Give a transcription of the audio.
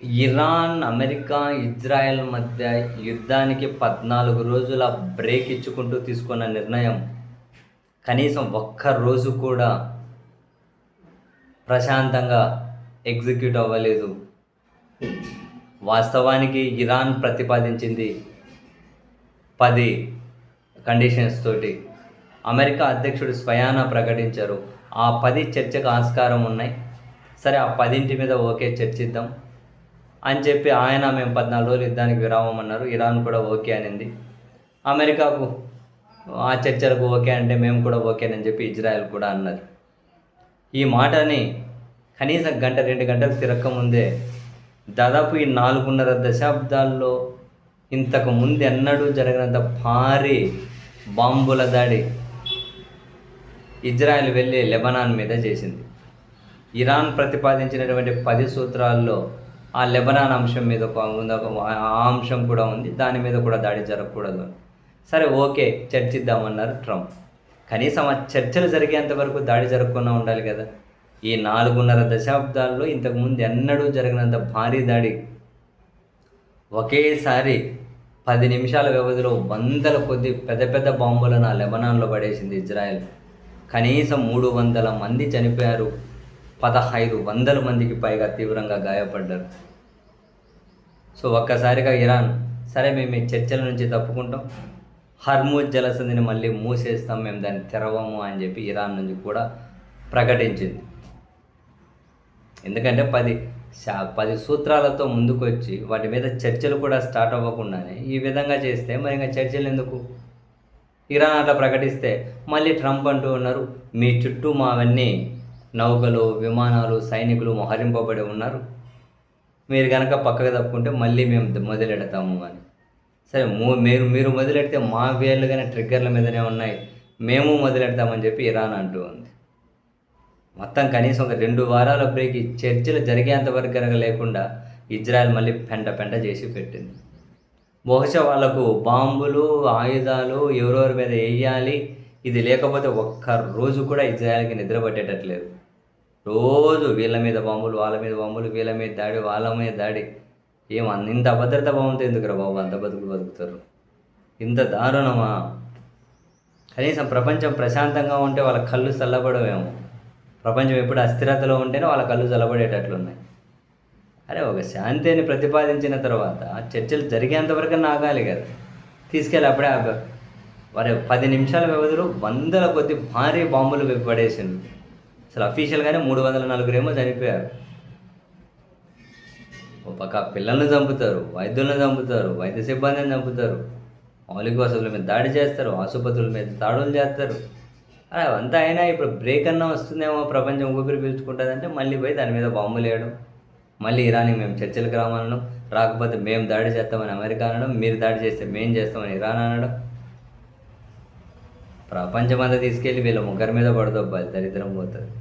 Iran, America, Israel మధ్య యుద్ధానికి 14 రోజుల బ్రేక్ ఇచ్చుకుంటూ తీసుకున్న నిర్ణయం కనీసం ఒక్క రోజు కూడా ప్రశాంతంగా ఎగ్జిక్యూట్ అవ్వలేదు. వాస్తవానికి ఇరాన్ ప్రతిపాదించింది 10 కండిషన్స్ తోటి. అమెరికా అధ్యక్షుడు స్వయానా ప్రకటించారు. ఆ 10 చర్చకు ఆస్కారం ఉన్నాయి. సరే, ఆ 10 మీద ఓకే చర్చిద్దాం అని చెప్పి ఆయన మేము 14 రోజులు యుద్ధానికి విరామం అన్నారు. ఇరాన్ కూడా ఓకే అనింది. అమెరికాకు ఆ చర్చలకు ఓకే అంటే మేము కూడా ఓకేనని చెప్పి ఇజ్రాయెల్ కూడా అన్నది. ఈ మాటని కనీసం గంట 2 గంటలు తిరక్కముందే దాదాపు ఈ 4.5 దశాబ్దాల్లో ఇంతకు ముందు ఎన్నడూ జరగనంత భారీ బాంబుల దాడి ఇజ్రాయెల్ వెళ్ళి లెబనాన్ మీద చేసింది. ఇరాన్ ప్రతిపాదించినటువంటి 10 సూత్రాల్లో ఆ లెబనాన్ అంశం మీద ఆ అంశం కూడా ఉంది. దాని మీద కూడా దాడి జరగకూడదు. సరే, ఓకే చర్చిద్దామన్నారు ట్రంప్. కనీసం ఆ చర్చలు జరిగేంత వరకు దాడి జరగకుండా ఉండాలి కదా. ఈ 4.5 దశాబ్దాల్లో ఇంతకుముందు ఎన్నడూ జరిగినంత భారీ దాడి ఒకేసారి 10 నిమిషాల వ్యవధిలో వందల కొద్ది పెద్ద పెద్ద బాంబులను ఆ లెబనాన్లో పడేసింది ఇజ్రాయెల్. కనీసం 300 మంది చనిపోయారు. 1500 మందికి పైగా తీవ్రంగా గాయపడ్డారు. సో ఒక్కసారిగా ఇరాన్, సరే మేము ఈ చర్చల నుంచి తప్పుకుంటాం, హర్మూజ్ జలసంధిని మళ్ళీ మూసేస్తాం, మేము దాన్ని తెరవము అని చెప్పి ఇరాన్ నుంచి కూడా ప్రకటించింది. ఎందుకంటే 10 సూత్రాలతో ముందుకు వచ్చి వాటి మీద చర్చలు కూడా స్టార్ట్ అవ్వకుండానే ఈ విధంగా చేస్తే మరి ఇంకా చర్చలు ఎందుకు? ఇరాన్ అట్లా ప్రకటిస్తే మళ్ళీ ట్రంప్ అంటూ ఉన్నారు, మీ చుట్టూ మావన్నీ నౌకలు, విమానాలు, సైనికులు మోహరింపబడి ఉన్నారు, మీరు కనుక పక్కకు తప్పుకుంటే మళ్ళీ మేము మొదలెడతాము అని. సరే, మీరు మొదలెడితే మా వేళ్ళు కానీ ట్రిగ్గర్ల మీదనే ఉన్నాయి, మేము మొదలెడతామని చెప్పి ఇరాన్ అంటూ ఉంది. మొత్తం కనీసం ఒక 2 వారాల బ్రేక్ చర్చలు జరిగేంతవరకు కనుక లేకుండా ఇజ్రాయెల్ మళ్ళీ పెంట చేసి పెట్టింది. బహుశా వాళ్ళకు బాంబులు, ఆయుధాలు ఎవరెవరి మీద వేయాలి, ఇది లేకపోతే ఒక్క రోజు కూడా ఇజ్రాయెల్కి నిద్ర పట్టేటట్లేదు. రోజు వీళ్ళ మీద బాంబులు, వాళ్ళ మీద బాంబులు, వీళ్ళ మీద దాడి, వాళ్ళ మీద దాడి. ఇంత అభద్రత బాగుంటే ఎందుకురా బాబు అంత బతుకుతారు? ఇంత దారుణమా? కనీసం ప్రపంచం ప్రశాంతంగా ఉంటే వాళ్ళ కళ్ళు చల్లబడవేమో. ప్రపంచం ఎప్పుడు అస్థిరతలో ఉంటేనే వాళ్ళ కళ్ళు చల్లబడేటట్లున్నాయి. అరే, ఒక శాంతి అని ప్రతిపాదించిన తర్వాత చర్చలు జరిగేంతవరకు ఆగాలి కదా. తీసుకెళ్ళి అప్పుడే వారి 10 నిమిషాల వ్యవధిలో వందల కొద్ది భారీ బాంబులు పడేసిండు. అసలు అఫీషియల్గానే 304 ఏమో చనిపోయారు. ఒక పక్క పిల్లల్ని చంపుతారు, వైద్యులను చంపుతారు, వైద్య సిబ్బందిని చంపుతారు, మౌలిక వసతుల మీద దాడి చేస్తారు, ఆసుపత్రుల మీద దాడులు చేస్తారు. అవంతా అయినా ఇప్పుడు బ్రేక్ అన్నా వస్తుందేమో, ప్రపంచం ఊపిరి పీల్చుకుంటుందంటే మళ్ళీ పోయి దాని మీద బాంబులు వేయడం, మళ్ళీ ఇరాన్కి మేము చర్చలకు రామనడం, రాకపోతే మేము దాడి చేస్తామని అమెరికా అనడం, మీరు దాడి చేస్తే మేము చేస్తామని ఇరాన్ అనడం. ప్రపంచమంతా తీసుకెళ్ళి వీళ్ళ ముగ్గురి మీద పడదొబ్బాలి, దరిద్రం పోతుంది.